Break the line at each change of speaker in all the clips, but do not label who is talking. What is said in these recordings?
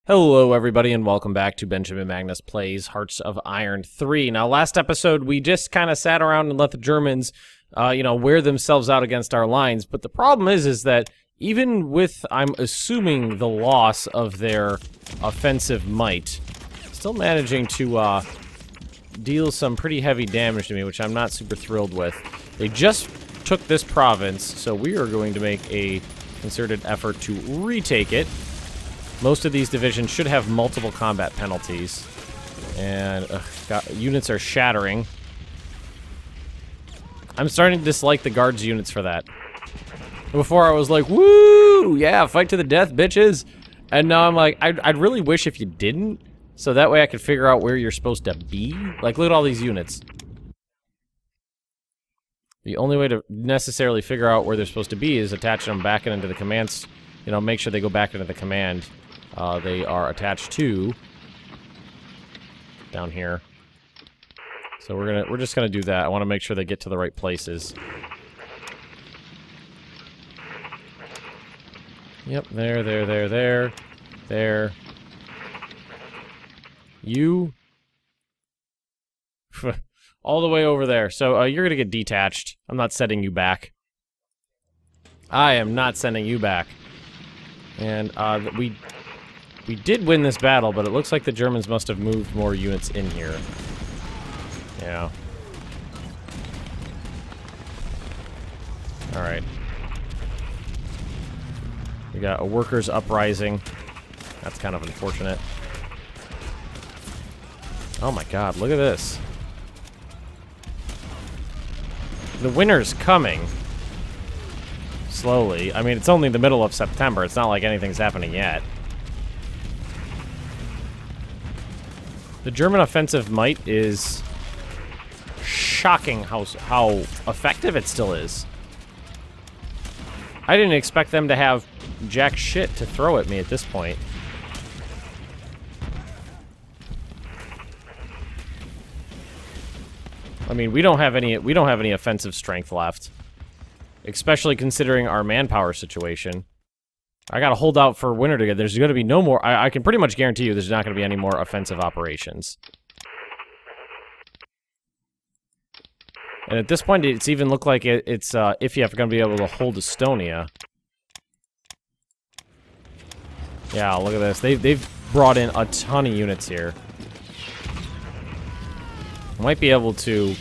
Hello, everybody, and welcome back to Benjamin Magnus Plays Hearts of Iron 3. Now, last episode, we just kind of sat around and let the Germans, wear themselves out against our lines. But the problem is that even with, I'm assuming, the loss of their offensive might, still managing to deal some pretty heavy damage to me, which I'm not super thrilled with. They just took this province, so we are going to make a concerted effort to retake it. Most of these divisions should have multiple combat penalties. And units are shattering. I'm starting to dislike the guards units for that. Before I was like, woo! Yeah, fight to the death, bitches! And now I'm like, I'd really wish if you didn't. So that way I could figure out where you're supposed to be. Like, look at all these units. The only way to necessarily figure out where they're supposed to be is attaching them back into the commands. You know, make sure they go back into the command. They are attached to down here. So we're just gonna do that. I want to make sure they get to the right places. Yep, there. You all the way over there. So you're gonna get detached. I'm not sending you back. I am not sending you back. And we did win this battle, but it looks like the Germans must have moved more units in here. Yeah. Alright. We got a workers' uprising. That's kind of unfortunate. Oh my god, look at this. The winter's coming. Slowly. I mean, it's only the middle of September. It's not like anything's happening yet. The German offensive might is shocking how effective it still is. I didn't expect them to have jack shit to throw at me at this point. I mean, we don't have any offensive strength left. Especially considering our manpower situation. I gotta hold out for winter to get. There's gonna be no more. I can pretty much guarantee you there's not gonna be any more offensive operations. And at this point, it's even looked like it's iffy if we're gonna be able to hold Estonia. Yeah, look at this. They've brought in a ton of units here. Might be able to.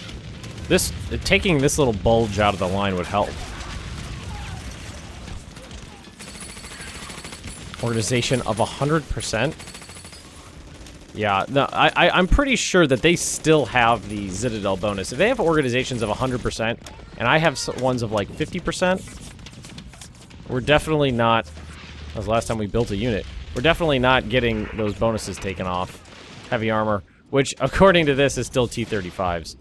Taking this little bulge out of the line would help. Organization of 100%. Yeah, no, I'm pretty sure that they still have the Citadel bonus. If they have organizations of 100%, and I have ones of like 50%, we're definitely not. That was the last time we built a unit. We're definitely not getting those bonuses taken off. Heavy armor, which according to this is still T-35s.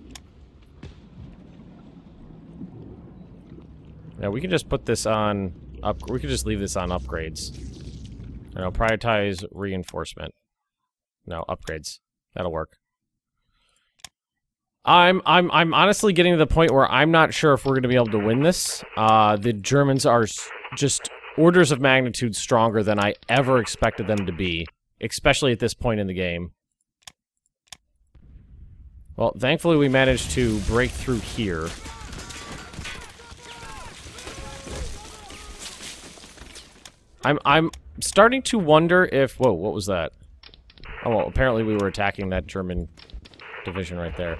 Now we can just put this on we could just leave this on upgrades. You know, prioritize reinforcement. No, upgrades. That'll work. I'm honestly getting to the point where I'm not sure if we're going to be able to win this. The Germans are just orders of magnitude stronger than I ever expected them to be, especially at this point in the game. Well, thankfully we managed to break through here. I'm starting to wonder if... Whoa, what was that? Oh, well, apparently we were attacking that German division right there.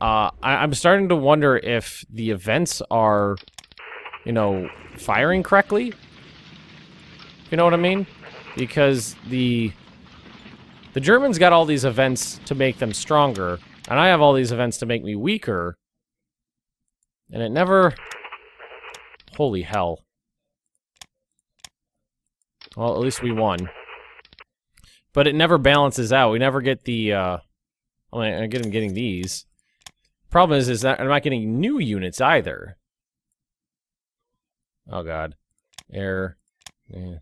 I'm starting to wonder if the events are, you know, firing correctly. You know what I mean? Because the Germans got all these events to make them stronger, and I have all these events to make me weaker. And it never... Holy hell. Well, at least we won. But it never balances out. We never get the, I get him getting these. Problem is that I'm not getting new units either. Oh god. Error. Yeah.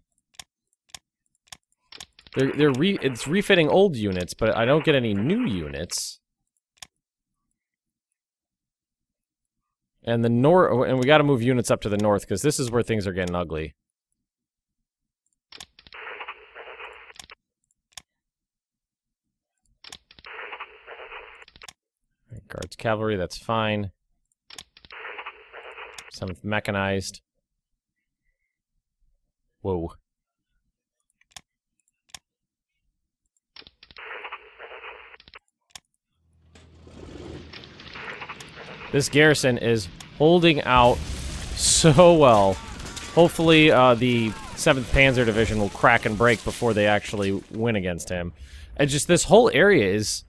It's refitting old units, but I don't get any new units. And the north, and we gotta move units up to the north, because this is where things are getting ugly. Guards cavalry, that's fine. 7th mechanized. Whoa. This garrison is holding out so well. Hopefully, the 7th Panzer Division will crack and break before they actually win against him. And just this whole area is...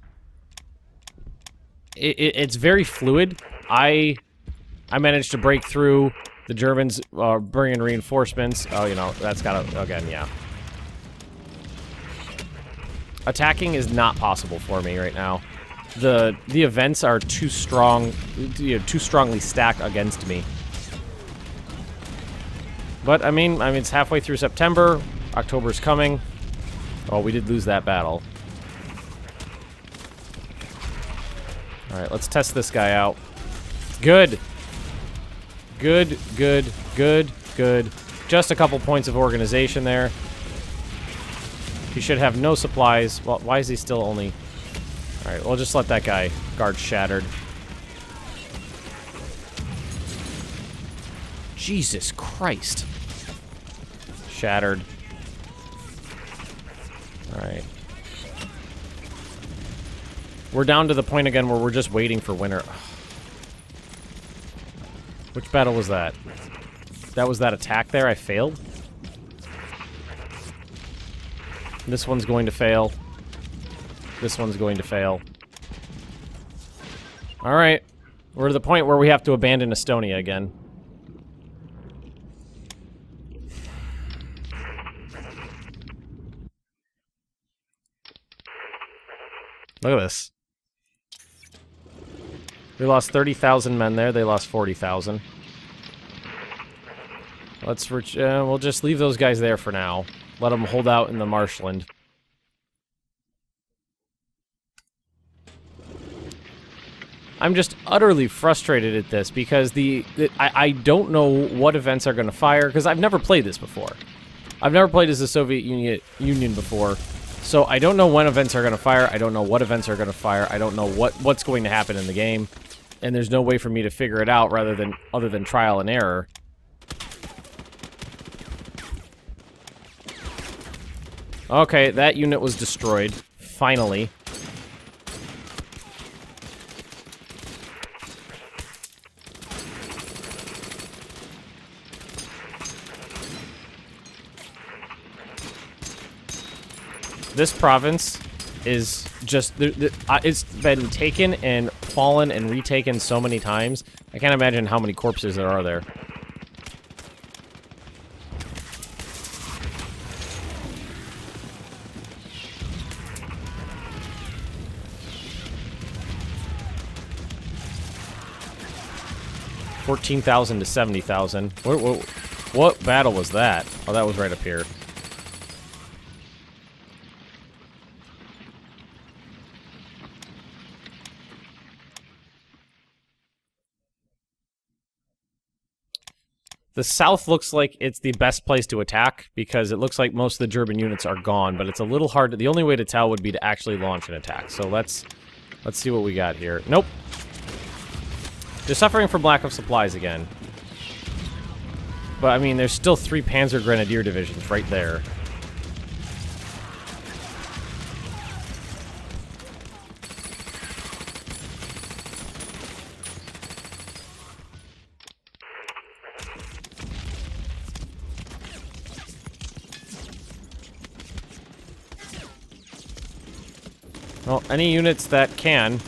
It's very fluid. I managed to break through. The Germans bring in reinforcements. Oh, you know, that's gotta... Again, yeah. Attacking is not possible for me right now. The events are too strong, you know, too strongly stacked against me. But I mean, it's halfway through September. October's coming. Oh, we did lose that battle. All right, let's test this guy out. Good. Good, good, good, good. Just a couple points of organization there. He should have no supplies. Well, why is he still only... Alright, we'll just let that guy guard shattered. Jesus Christ. Shattered. Alright. We're down to the point again where we're just waiting for winter. Which battle was that? That was that attack there? I failed? This one's going to fail. This one's going to fail. Alright. We're to the point where we have to abandon Estonia again. Look at this. We lost 30,000 men there. They lost 40,000. Let's we'll just leave those guys there for now. Let them hold out in the marshland. I'm just utterly frustrated at this because I don't know what events are going to fire because I've never played this before. I've never played as the Soviet Union before, so I don't know when events are going to fire. I don't know what events are going to fire. I don't know what's going to happen in the game, and there's no way for me to figure it out other than trial and error. Okay, that unit was destroyed. Finally. This province is just... it's been taken and fallen and retaken so many times. I can't imagine how many corpses there are there. $14,000 to 70,000. What battle was that? Oh, that was right up here. The south looks like it's the best place to attack because it looks like most of the German units are gone, but it's a little hard. The only way to tell would be to actually launch an attack. So let's see what we got here. Nope. They're suffering from lack of supplies again. But I mean, there's still 3 Panzer Grenadier divisions right there. Well, any units that can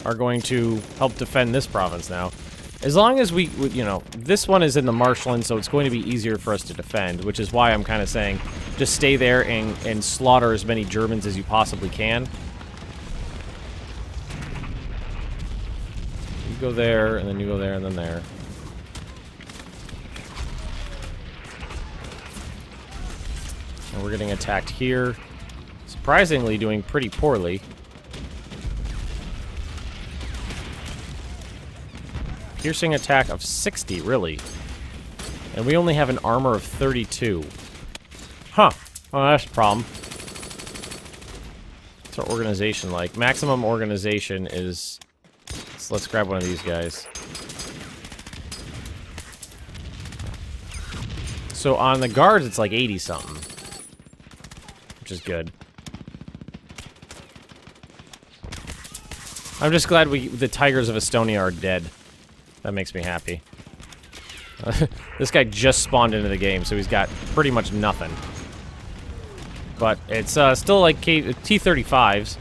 are going to help defend this province now. As long as we, you know, this one is in the marshland, so it's going to be easier for us to defend, which is why I'm kind of saying just stay there and slaughter as many Germans as you possibly can. You go there, and then you go there, and then there. And we're getting attacked here. Surprisingly doing pretty poorly. Piercing attack of 60, really. And we only have an armor of 32. Huh. Oh, that's a problem. What's our organization like? Maximum organization is let's grab one of these guys. So on the guards, it's like 80-something. Which is good. I'm just glad the Tigers of Estonia are dead. That makes me happy. This guy just spawned into the game, so he's got pretty much nothing. But it's still like T-35s.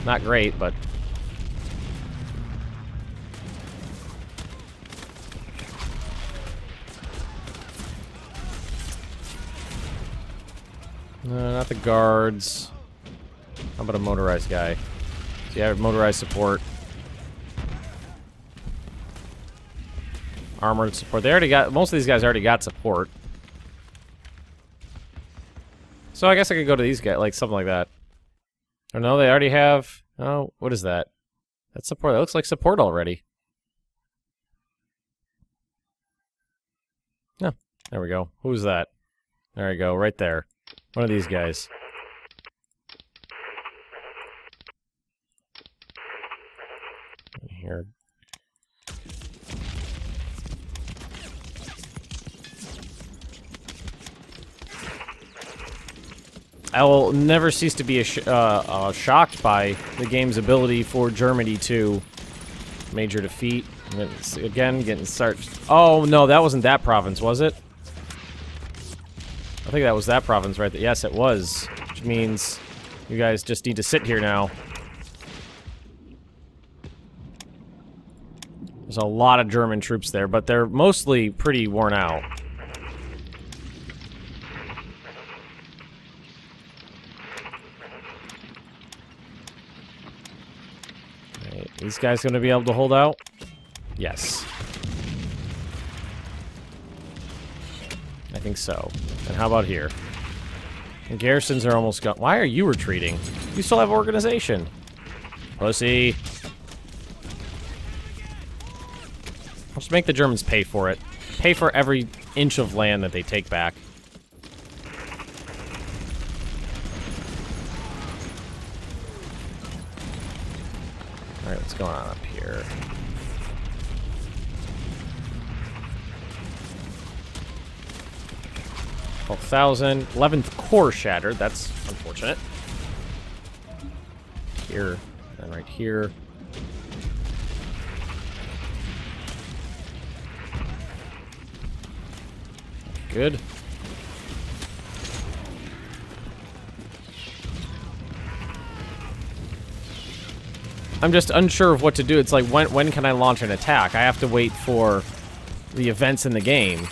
Not great, but... not the guards. How about a motorized guy? So you have motorized support. Armored support. They already got... Most of these guys already got support. So I guess I could go to these guys, like something like that. Or no, they already have... Oh, what is that? That's support. That looks like support already. Oh, there we go. Who's that? There we go, right there. One of these guys. Here. I will never cease to be shocked by the game's ability for Germany to major defeat. Again, getting started. Oh, no, that wasn't that province, was it? I think that was that province right there. Yes, it was. Which means you guys just need to sit here now. There's a lot of German troops there, but they're mostly pretty worn out. These guys gonna be able to hold out? Yes. I think so. And how about here? The garrisons are almost gone. Why are you retreating? You still have organization. Pussy. Let's make the Germans pay for it. Pay for every inch of land that they take back. Alright, what's going on up here? $12,000. 11th core shattered. That's unfortunate. Here. And right here. Good. I'm just unsure of what to do. It's like, when can I launch an attack? I have to wait for the events in the game.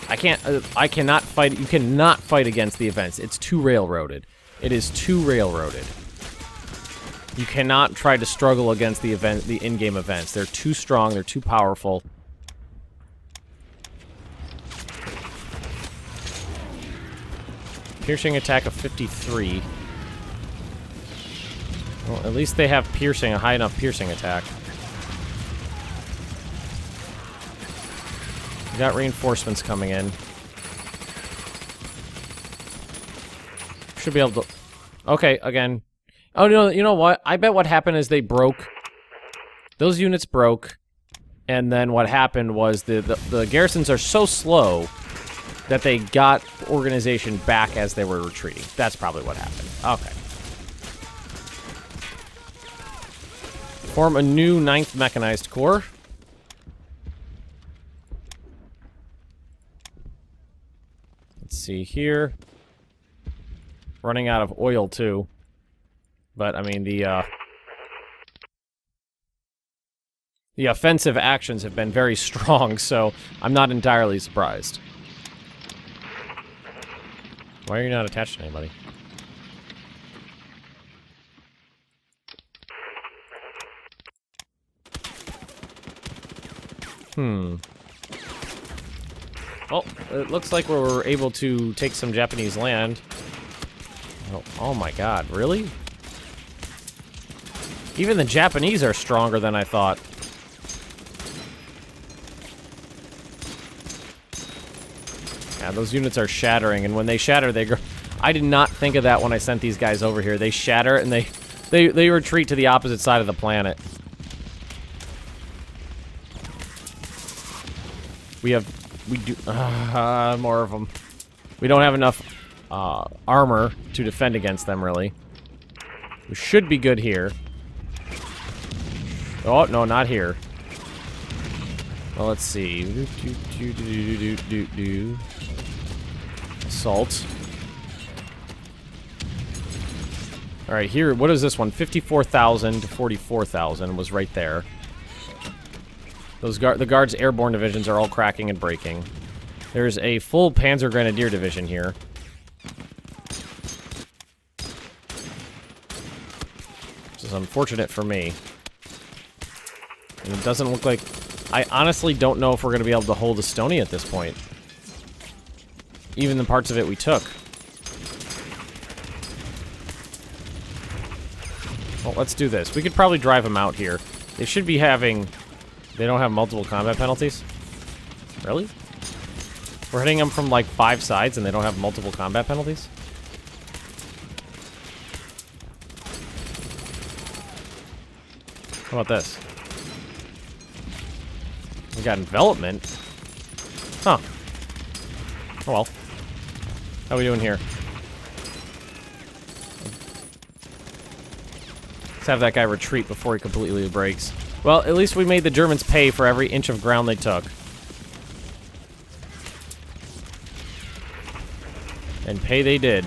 I cannot fight. You cannot fight against the events. It's too railroaded. It is too railroaded. You cannot try to struggle against the in-game events. They're too strong. They're too powerful. Piercing attack of 53. Well, at least they have piercing, a high enough piercing attack. We got reinforcements coming in. Should be able to... Okay, again. Oh, no, you know what? I bet what happened is they broke. Those units broke. And then what happened was the garrisons are so slow that they got organization back as they were retreating. That's probably what happened. Okay. Form a new 9th Mechanized Corps. Let's see here. Running out of oil, too. But, I mean, the offensive actions have been very strong, so I'm not entirely surprised. Why are you not attached to anybody? Well, it looks like we're able to take some Japanese land. Oh my god, really? Even the Japanese are stronger than I thought. Yeah, those units are shattering, and when they shatter, they go... I did not think of that when I sent these guys over here. They shatter, and they retreat to the opposite side of the planet. We do more of them. We don't have enough armor to defend against them, really. We should be good here. Oh, no, not here. Well, let's see. Assault. Alright, here, what is this one? 54,000 to 44,000 was right there. The guards' airborne divisions are all cracking and breaking. There's a full Panzer Grenadier division here. This is unfortunate for me. And it doesn't look like... I honestly don't know if we're going to be able to hold Estonia at this point. Even the parts of it we took. Well, let's do this. We could probably drive them out here. They should be having... They don't have multiple combat penalties? Really? We're hitting them from like 5 sides and they don't have multiple combat penalties? How about this? We got envelopment. Huh. Oh well. How are we doing here? Let's have that guy retreat before he completely breaks. Well, at least we made the Germans pay for every inch of ground they took. And pay they did.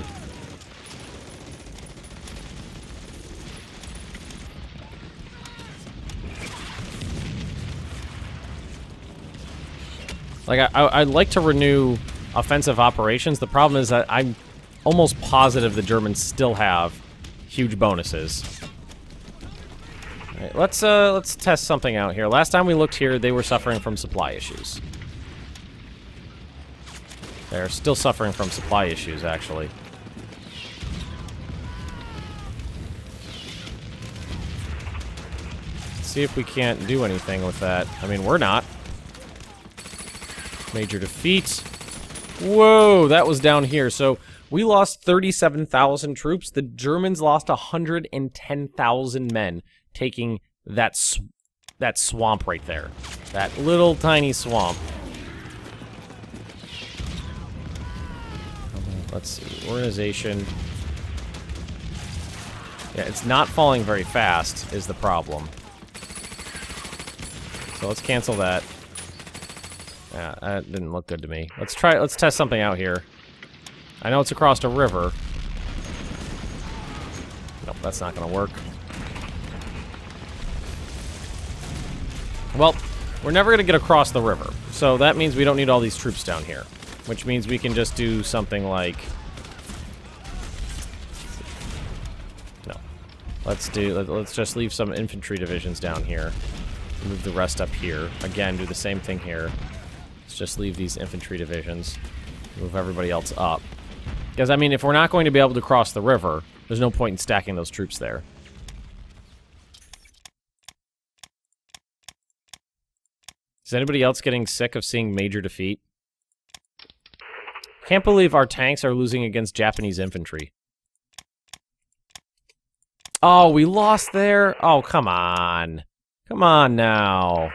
Like, I'd like to renew offensive operations. The problem is that I'm almost positive the Germans still have huge bonuses. All right, let's test something out here. Last time we looked here, they were suffering from supply issues. They're still suffering from supply issues, actually. Let's see if we can't do anything with that. I mean, we're not. Major defeat. Whoa, that was down here. So we lost 37,000 troops. The Germans lost 110,000 men taking that swamp right there. That little tiny swamp. Let's see. Organization. Yeah, it's not falling very fast is the problem. So let's cancel that. Yeah, that didn't look good to me. Let's test something out here. I know it's across a river. Nope, that's not gonna work. Well, we're never gonna get across the river. So that means we don't need all these troops down here. Which means we can just do something like... No. Let's just leave some infantry divisions down here. Move the rest up here. Again, do the same thing here. Let's just leave these infantry divisions. Move everybody else up. Because, I mean, if we're not going to be able to cross the river, there's no point in stacking those troops there. Is anybody else getting sick of seeing major defeat? Can't believe our tanks are losing against Japanese infantry. Oh, we lost there? Oh, come on. Come on now.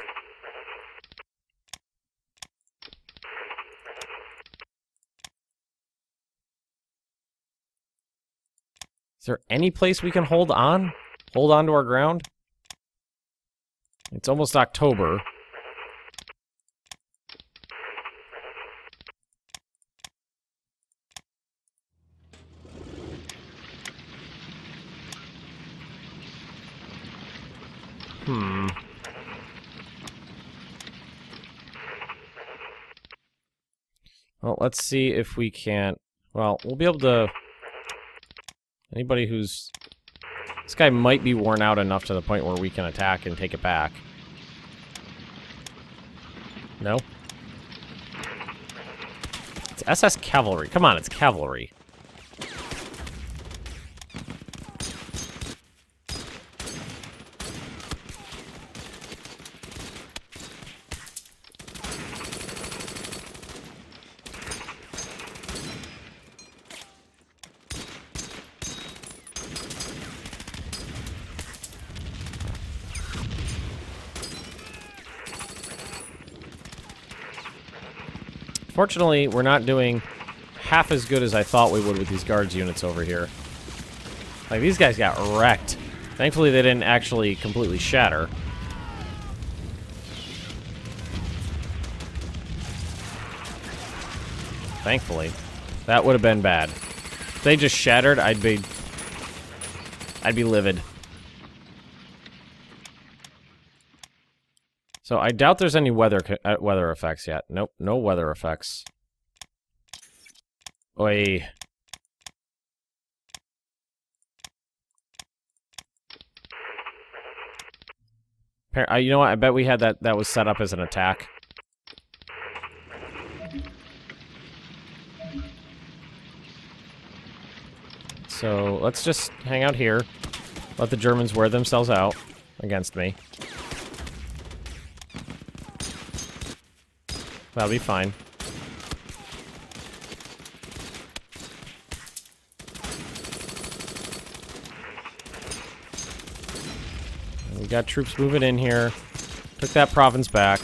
Is there any place we can hold on? Hold on to our ground? It's almost October. Well, let's see if we can't... Well, we'll be able to... Anybody who's... This guy might be worn out enough to the point where we can attack and take it back. No? It's SS Cavalry. Come on, it's cavalry. Unfortunately, we're not doing half as good as I thought we would with these guards units over here. Like, these guys got wrecked. Thankfully, they didn't actually completely shatter. Thankfully. That would have been bad. If they just shattered, I'd be livid. So I doubt there's any weather effects yet. Nope, no weather effects. Oi. You know what? I bet we had that was set up as an attack. So let's just hang out here. Let the Germans wear themselves out against me. That'll be fine. We got troops moving in here. Took that province back.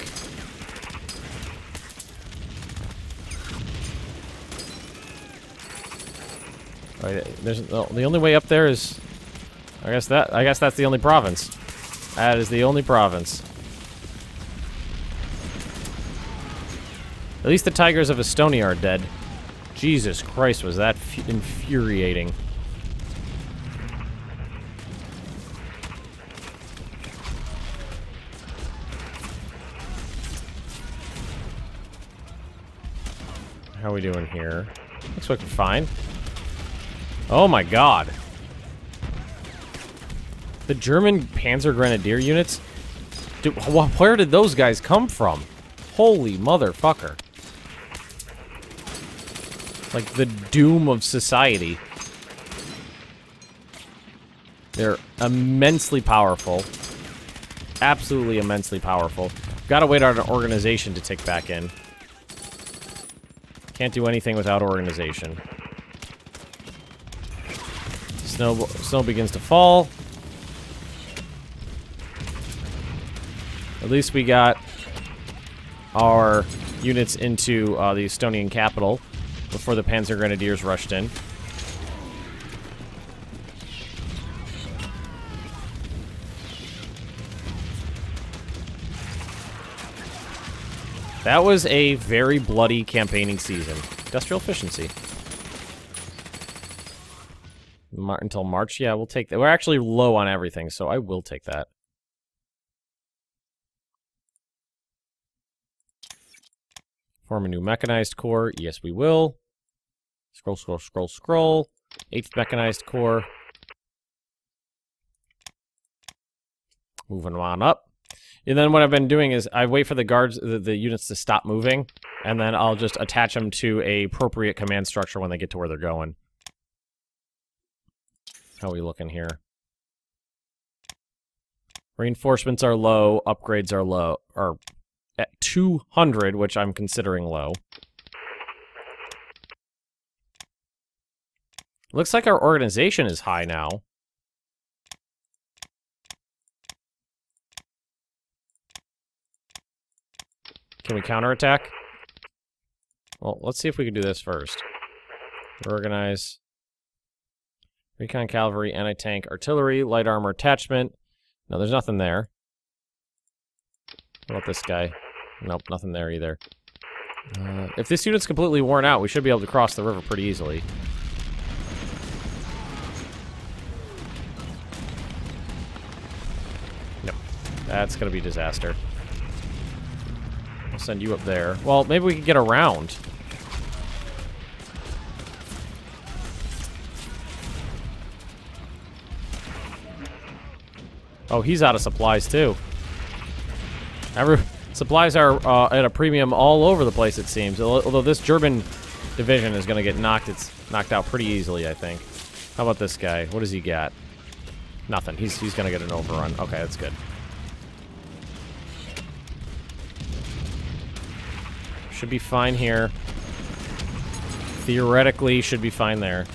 There's the only way up there is, I guess that's the only province. That is the only province. At least the Tigers of Estonia are dead. Jesus Christ, was that infuriating. How are we doing here? Looks like we're fine. Oh my god. The German Panzer Grenadier units? Dude, where did those guys come from? Holy motherfucker. Like the doom of society. They're immensely powerful. Absolutely immensely powerful. Gotta wait on an organization to take back in. Can't do anything without organization. Snow begins to fall. At least we got our units into the Estonian capital before the Panzer Grenadiers rushed in. That was a very bloody campaigning season. Industrial efficiency. Until March? Yeah, we'll take that. We're actually low on everything, so I will take that. Form a new mechanized corps. Yes, we will. Scroll, scroll, scroll, scroll. 8th Mechanized Corps. Moving on up. And then what I've been doing is I wait for the guards, the units to stop moving, and then I'll just attach them to a appropriate command structure when they get to where they're going. How are we looking here? Reinforcements are low, upgrades are low, or at 200, which I'm considering low. Looks like our organization is high now. Can we counterattack? Well, let's see if we can do this first. Reorganize. Recon cavalry, anti-tank, artillery, light armor attachment. No, there's nothing there. What about this guy? Nope, nothing there either. If this unit's completely worn out, we should be able to cross the river pretty easily. Nope. That's gonna be a disaster. I'll send you up there. Well, maybe we can get around. Oh, he's out of supplies, too. Supplies are at a premium all over the place, it seems. Although this German division is going to get knocked out pretty easily, I think. How about this guy? What does he got? Nothing. He's going to get an overrun. Okay, that's good. Should be fine here. Theoretically, should be fine there.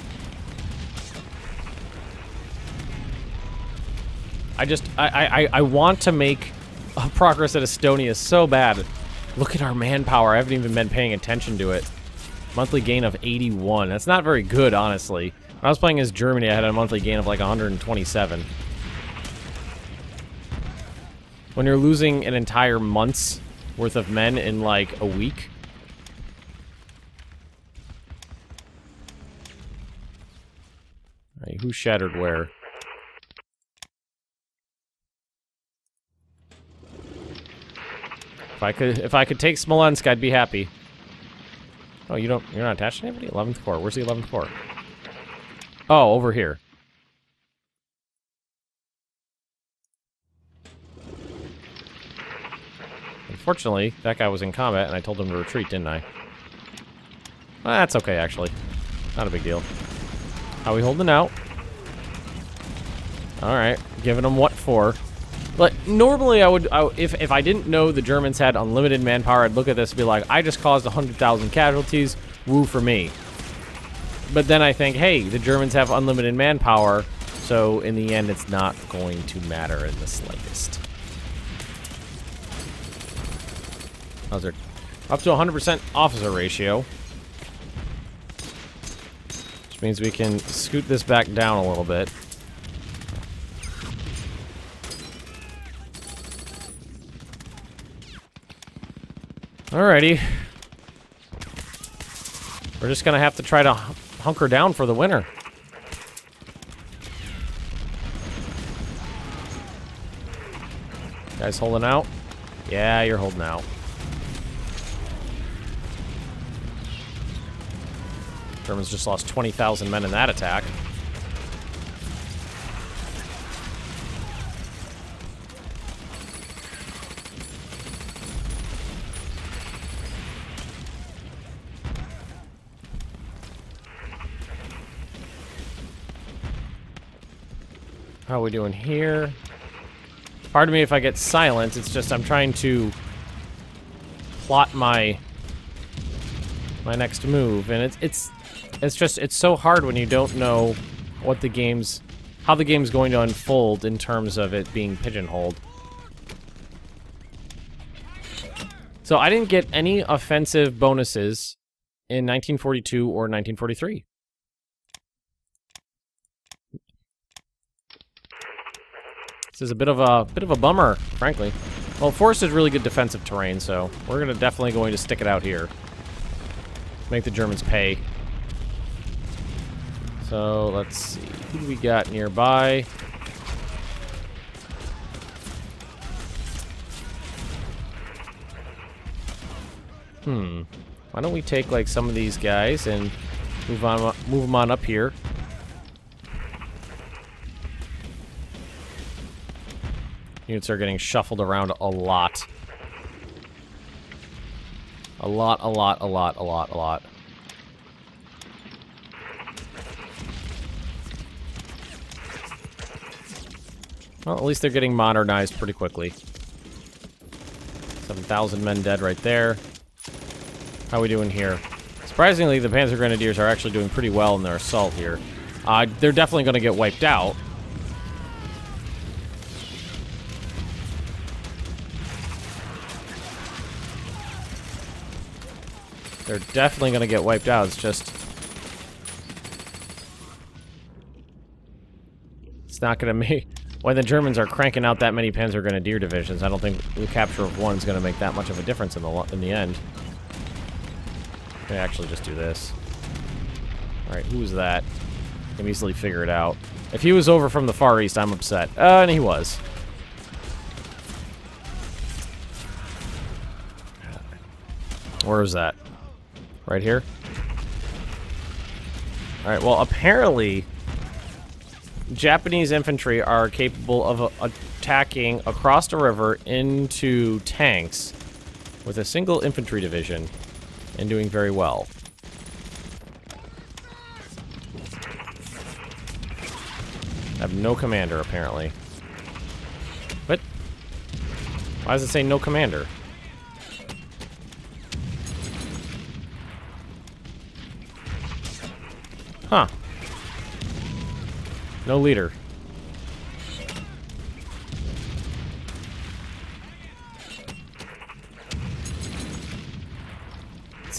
I want to make progress at Estonia so bad. Look at our manpower. I haven't even been paying attention to it. Monthly gain of 81. That's not very good, honestly. When I was playing as Germany, I had a monthly gain of like 127. When you're losing an entire month's worth of men in like a week. Alright, who shattered where? If I could take Smolensk, I'd be happy. Oh, you're not attached to anybody? 11th Corps. Where's the 11th Corps? Oh, over here. Unfortunately, that guy was in combat, and I told him to retreat, didn't I? Well, that's okay, actually. Not a big deal. How are we holding out? Alright, giving them what for. But normally if I didn't know the Germans had unlimited manpower, I'd look at this and be like, I just caused 100,000 casualties, woo for me. But then I think, hey, the Germans have unlimited manpower, so in the end it's not going to matter in the slightest. How's it? Up to 100% officer ratio. Which means we can scoot this back down a little bit. Alrighty. We're just gonna have to try to hunker down for the winter. Guys holding out? Yeah, you're holding out. Germans just lost 20,000 men in that attack. How are we doing here? Pardon me if I get silent, it's just I'm trying to plot my next move, and it's so hard when you don't know what how the game's going to unfold in terms of it being pigeonholed. So I didn't get any offensive bonuses in 1942 or 1943. This is a bit of a bummer, frankly. Well, Forest is really good defensive terrain, so we're definitely going to stick it out here. Make the Germans pay. So let's see, who do we got nearby? Why don't we take like some of these guys and move them on up here? Units are getting shuffled around a lot. A lot. Well, at least they're getting modernized pretty quickly. 7,000 men dead right there. How are we doing here? Surprisingly, the Panzer Grenadiers are actually doing pretty well in their assault here. They're definitely going to get wiped out. They're definitely going to get wiped out. It's just... it's not going to make... when the Germans are cranking out that many Panzer Grenadier divisions, I don't think the capture of one is going to make that much of a difference in the end. I actually just do this. Alright, who's that? I can easily figure it out. If he was over from the Far East, I'm upset. And he was. Where is that? Right here? Alright, well, apparently Japanese infantry are capable of attacking across the river into tanks with a single infantry division and doing very well. I have no commander, apparently. What? Why does it say no commander? Huh. No leader.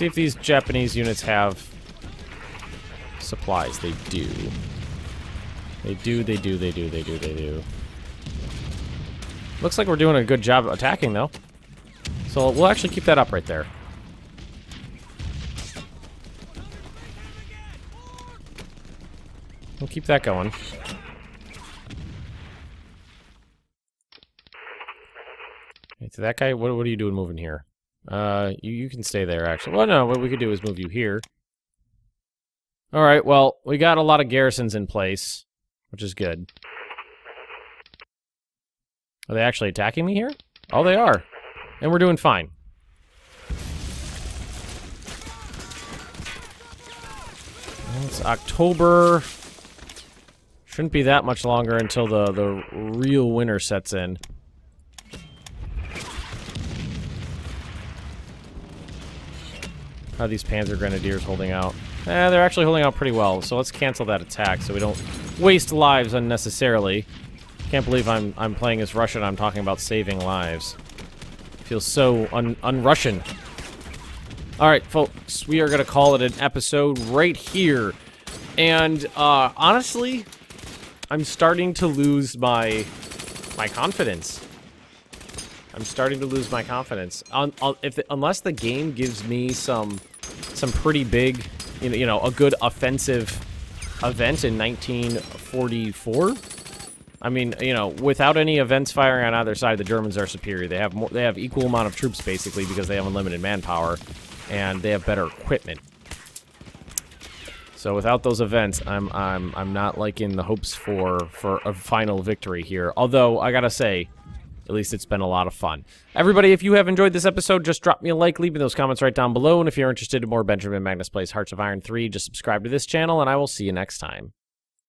see if these Japanese units have supplies. They do. They do. Looks like we're doing a good job attacking, though. So we'll actually keep that up right there. We'll keep that going. Okay, so that guy, what are you doing moving here? You can stay there, actually. Well, no, what we could do is move you here. Alright, well, we got a lot of garrisons in place, which is good. Are they actually attacking me here? Oh, they are. And we're doing fine. Well, it's October. Shouldn't be that much longer until the real winter sets in. How are these Panzer Grenadiers holding out? They're actually holding out pretty well, so let's cancel that attack so we don't waste lives unnecessarily. Can't believe I'm playing as Russian. I'm talking about saving lives. Feels so un-Russian. All right, folks, we are gonna call it an episode right here. And honestly, I'm starting to lose my confidence. I'm starting to lose my confidence. Unless the game gives me some pretty big, you know, a good offensive event in 1944. I mean, you know, without any events firing on either side, the Germans are superior. They have equal amount of troops basically because they have unlimited manpower, and they have better equipment. So without those events, I'm not liking the hopes for a final victory here. Although I gotta say, at least it's been a lot of fun. Everybody, if you have enjoyed this episode, just drop me a like, leave me those comments right down below, and if you're interested in more Benjamin Magnus Plays Hearts of Iron 3, just subscribe to this channel, and I will see you next time.